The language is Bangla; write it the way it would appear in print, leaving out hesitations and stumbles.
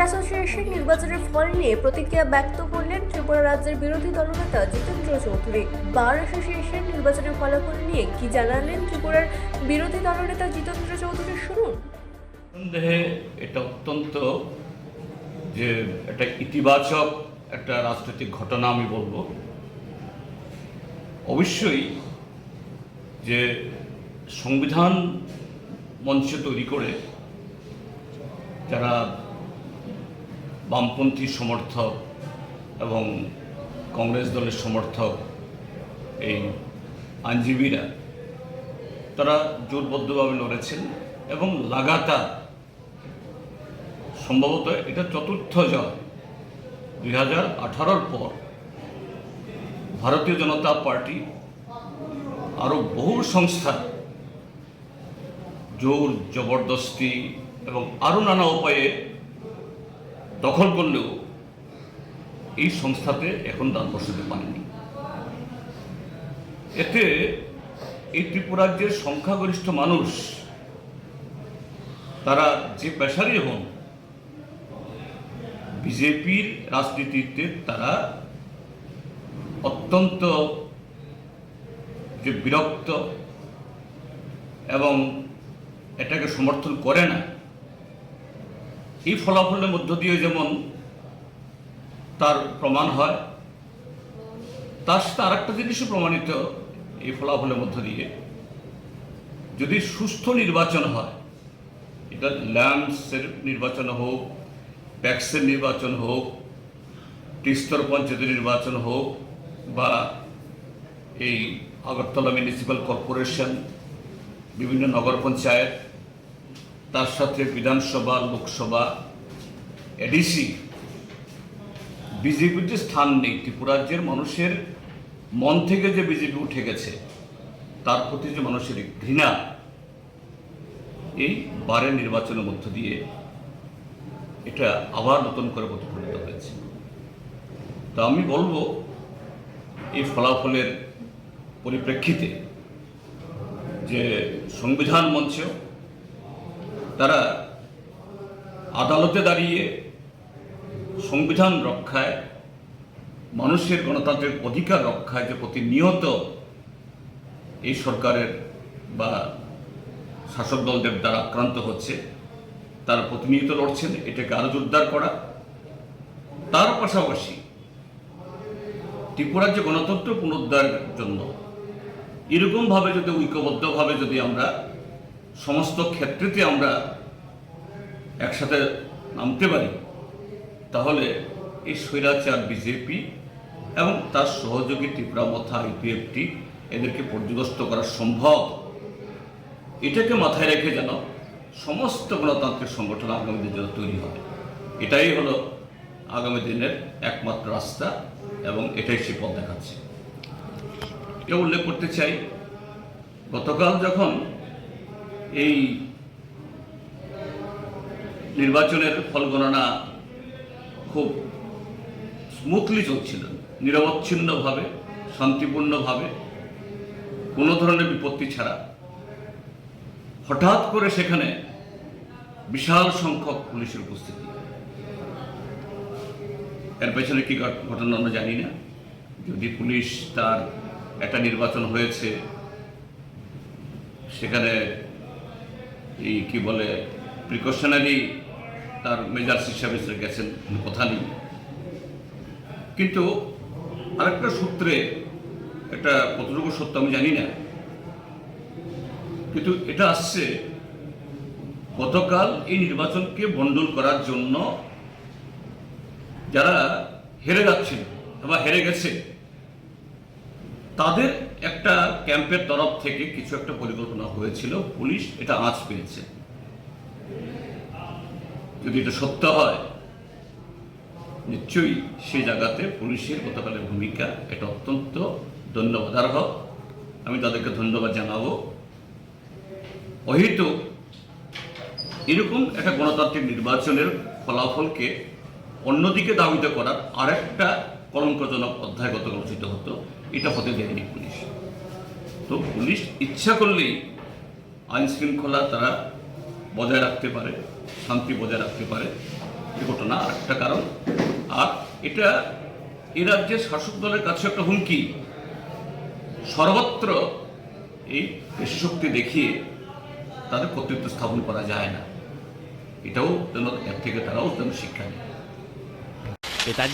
অ্যাসোসিয়েশন নির্বাচনের ফল নিয়ে প্রতিক্রিয়া ব্যক্ত করলেন ত্রিপুরা রাজ্যের বিরোধী দলনেতা জিতেন্দ্র চৌধুরী। বার অ্যাসোসিয়েশন নির্বাচনের ফলাফল নিয়ে কি জানালেন ত্রিপুরার বিরোধী দলনেতা জিতেন্দ্র চৌধুরী, শুনুন। সন্দেহে এটা অত্যন্ত যে একটা ইতিবাচক একটা রাজনৈতিক ঘটনা আমি বলবো। অবশ্যই যে সংবিধান মঞ্চ তৈরি করে যারা বামপন্থী সমর্থক এবং কংগ্রেস দলের সমর্থক এই আইনজীবীরা তারা জোরবদ্ধভাবে লড়েছেন এবং লাগাতার সম্ভবত এটা চতুর্থ জয়। 2018-র পর ভারতীয় জনতা পার্টি আরও বহু সংস্থা জোর জবরদস্তি এবং আরও নানা উপায়ে দখল করলেও এই সংস্থাতে এখন দান বসাতে পারেনি। এতে এই ত্রিপুরাজ্যের সংখ্যাগরিষ্ঠ মানুষ তারা যে পেশারই হন, বিজেপির রাজনীতিতে তারা অত্যন্ত যে বিরক্ত এবং এটাকে সমর্থন করে না। এই ফলাফলের মধ্য দিয়ে যেমন তার প্রমাণ হয়, তার সাথে আর একটা জিনিসও প্রমাণিত এই ফলাফলের মধ্য দিয়ে। যদি সুষ্ঠু নির্বাচন হয়, এটা ল্যান্ডসের নির্বাচন হোক, প্যাক্সের নির্বাচন হোক, ত্রিস্তর পঞ্চায়েতের নির্বাচন হোক, বা এই আগরতলা মিউনিসিপ্যাল কর্পোরেশন, বিভিন্ন নগর পঞ্চায়েত, তার সাথে বিধানসভা, লোকসভা, এডিসি, বিজেপির যে স্থান নেই, ত্রিপুরাজ্যের মানুষের মন থেকে যে বিজেপি উঠে গেছে, তার প্রতি যে মানুষের ঘৃণা এই বারের নির্বাচনের মধ্য দিয়ে এটা আবার নতুন করে প্রতিফলিত হয়েছে। তো আমি বলবো এই ফলাফলের পরিপ্রেক্ষিতে যে সংবিধান মঞ্চ তারা আদালতে দাঁড়িয়ে সংবিধান রক্ষায়, মানুষের গণতান্ত্রিক অধিকার রক্ষায় যে প্রতিনিয়ত এই সরকারের বা শাসক দলদের দ্বারা আক্রান্ত হচ্ছে, তারা প্রতিনিয়ত লড়ছেন এটাকে আরো জোরদার করা। তার পাশাপাশি ত্রিপুরার যে গণতন্ত্র পুনরুদ্ধারের জন্য এরকমভাবে যদি ঐক্যবদ্ধভাবে যদি আমরা সমস্ত ক্ষেত্রেতে আমরা একসাথে নামতে পারি, তাহলে এই স্বৈরাচার বিজেপি এবং তার সহযোগী ত্রিপুরা মথা IPFT এদেরকে পর্যদস্ত করা সম্ভব। এটাকে মাথায় রেখে যেন সমস্ত গণতান্ত্রিক সংগঠন আগামী দিনের জন্য তৈরি হবে, এটাই হলো আগামী দিনের একমাত্র রাস্তা এবং এটাই সে পথ দেখাচ্ছে। এটা উল্লেখ করতে চাই, গতকাল যখন এই নির্বাচনের ফল গণনা খুব স্মুথলি চলছিল, নিরবচ্ছিন্নভাবে, শান্তিপূর্ণভাবে, কোনো ধরনের বিপত্তি ছাড়া, হঠাৎ করে সেখানে বিশাল সংখ্যক পুলিশের উপস্থিতি। এর পেছনে কি ঘটনা আমরা জানি না। যদি পুলিশ তার একটা নির্বাচন হয়েছে, সেখানে এই কি বলে প্রিকশনারি তার মেজার্স হিসাবে গেছেন, কথা নেই। কিন্তু আরেকটা সূত্রে, এটা কতটুকু সত্য আমি জানি না, কিন্তু এটা আসছে গতকাল এই নির্বাচনকে বন্ডল করার জন্য যারা হেরে যাচ্ছিল বা হেরে গেছে, তাদের একটা ক্যাম্পের তরফ থেকে কিছু একটা পরিকল্পনা হয়েছিল, পুলিশ এটা আঁচ পেয়েছে। যদি এটা সত্য হয়, নিশ্চয়ই সেই জায়গাতে পুলিশের গতকালের ভূমিকা এটা অত্যন্ত ধন্যবাদার্হ। আমি তাদেরকে ধন্যবাদ জানাবো। অহেতু এরকম একটা গণতান্ত্রিক নির্বাচনের ফলাফলকে অন্যদিকে দাবিত করার আরেকটা কলঙ্কজনক অধ্যায় গতকাল রচিত হতো, এটা হতে দেয়নি পুলিশ। তো পুলিশ ইচ্ছা করলেই আইন শৃঙ্খলা তারা বজায় রাখতে পারে, শান্তি বজায় রাখতে পারে। এই ঘটনা আরেকটা কারণ। আর এটা এ রাজ্যের শাসক দলের কাছে একটা হুমকি, সর্বত্র এই পেশিশক্তি দেখিয়ে তাদের কর্তৃত্ব স্থাপন করা যায় না। এটাও যেন এর থেকে তারাও যেন শিক্ষা নেয়। पिताजी